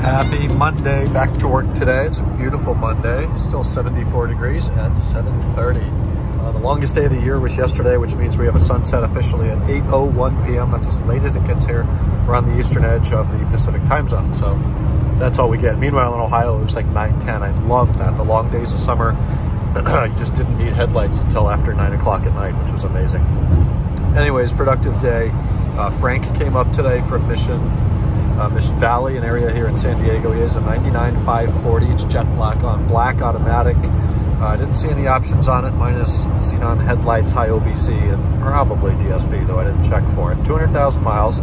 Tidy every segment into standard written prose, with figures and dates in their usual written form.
Happy Monday, back to work today. It's a beautiful Monday, still 74 degrees at 7:30. The longest day of the year was yesterday, which means we have a sunset officially at 8:01 p.m. That's as late as it gets here. We're on the eastern edge of the Pacific time zone, so that's all we get. Meanwhile, in Ohio, it was like 9:10. I love that. The long days of summer, you just didn't need headlights until after 9 o'clock at night, which was amazing. Anyways, productive day. Frank came up today from Mission Valley, an area here in San Diego. He has a 99 540. It's jet black on black automatic. I didn't see any options on it, minus xenon headlights, high OBC, and probably DSP, though I didn't check for it. 200,000 miles.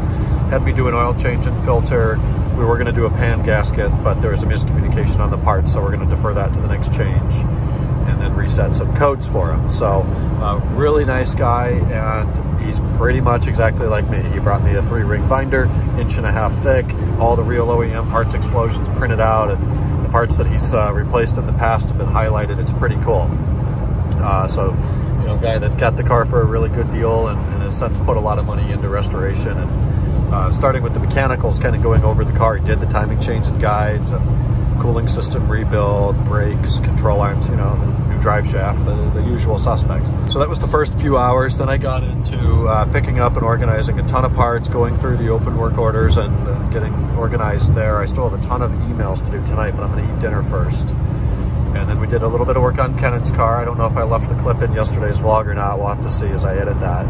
Had me do an oil change and filter. We were going to do a pan gasket, but there was a miscommunication on the part, so we're going to defer that to the next change and then reset some codes for him. So really nice guy, and he's pretty much exactly like me. He brought me a 3-ring binder, 1.5 inch thick, all the real OEM parts explosions printed out, and the parts that he's replaced in the past have been highlighted. It's pretty cool. So, you know, guy that got the car for a really good deal and has since put a lot of money into restoration. And starting with the mechanicals, kind of going over the car, he did the timing chains and guides, and cooling system rebuild, brakes, control arms, you know, the new drive shaft, the usual suspects. So that was the first few hours. Then I got into picking up and organizing a ton of parts, going through the open work orders and getting organized there. I still have a ton of emails to do tonight, but I'm going to eat dinner first. And then we did a little bit of work on Kennan's car. I don't know if I left the clip in yesterday's vlog or not. We'll have to see as I edit that.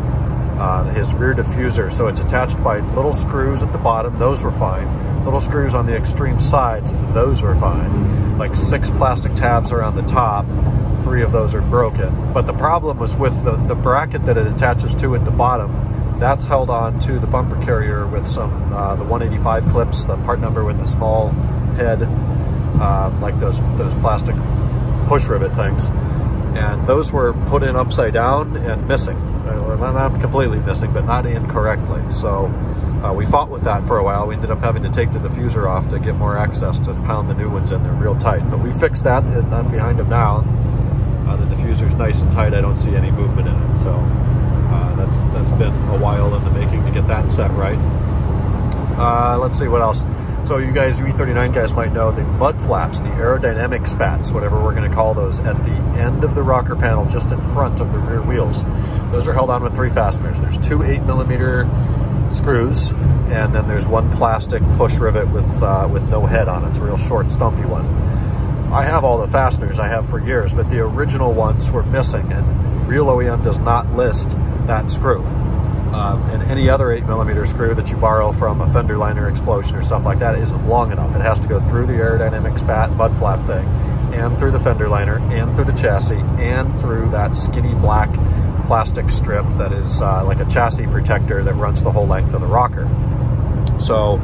His rear diffuser, so it's attached by little screws at the bottom. Those were fine. Little screws on the extreme sides, those were fine. Like 6 plastic tabs around the top, 3 of those are broken. But the problem was with the bracket that it attaches to at the bottom. That's held on to the bumper carrier with some the 185 clips, the part number with the small head, like those plastic push rivet things. And those were put in upside down and missing. Not completely missing, but not incorrectly. So we fought with that for a while. We ended up having to take the diffuser off to get more access to pound the new ones in. They're real tight. But we fixed that, and I'm behind them now. The diffuser's nice and tight. I don't see any movement in it. So that's been a while in the making to get that set right. Let's see what else. So you guys, you E39 guys might know the mud flaps, the aerodynamic spats, whatever we're going to call those, at the end of the rocker panel, just in front of the rear wheels. Those are held on with 3 fasteners. There's 2 8mm screws, and then there's 1 plastic push rivet with no head on it. It's a real short, stumpy one. I have all the fasteners I have for years, but the original ones were missing, and real OEM does not list that screw. And any other 8mm screw that you borrow from a fender liner explosion or stuff like that isn't long enough. It has to go through the aerodynamic spat mud flap thing, and through the fender liner, and through the chassis, and through that skinny black plastic strip that is like a chassis protector that runs the whole length of the rocker. So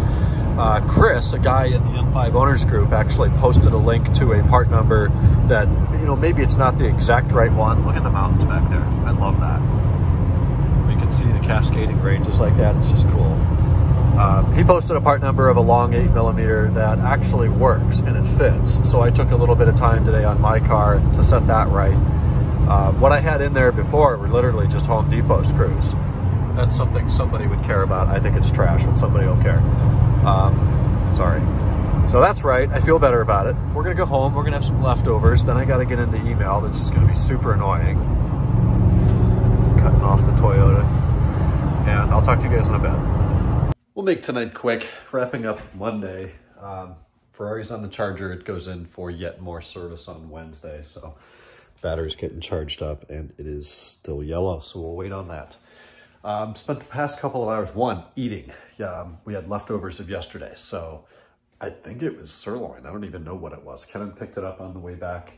Chris, a guy in the M5 owners group, actually posted a link to a part number that, you know, maybe it's not the exact right one. Look at the mountains back there. I love that. You can see the cascading ranges like that. It's just cool. He posted a part number of a long 8mm that actually works and it fits. So I took a little bit of time today on my car to set that right. What I had in there before were literally just Home Depot screws. That's something somebody would care about. I think it's trash, but somebody will care. Sorry. So that's right. I feel better about it. We're going to go home. We're going to have some leftovers. Then I got to get into email. That's just going to be super annoying. Cutting off the Toyota, and I'll talk to you guys in a bit. We'll make tonight quick, wrapping up Monday. Ferrari's on the charger. It goes in for yet more service on Wednesday, so the battery's getting charged up, and it is still yellow, so we'll wait on that. Spent the past couple of hours, eating. Yeah, we had leftovers of yesterday, so I think it was sirloin. I don't even know what it was. Kevin picked it up on the way back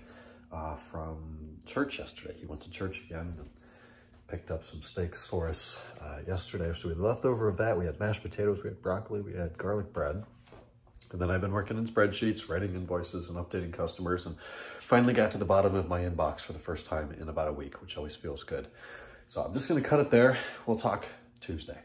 from church yesterday. He went to church again and picked up some steaks for us yesterday. So we had leftover of that. We had mashed potatoes, we had broccoli, we had garlic bread. And then I've been working in spreadsheets, writing invoices and updating customers, and finally got to the bottom of my inbox for the first time in about a week, which always feels good. So I'm just going to cut it there. We'll talk Tuesday.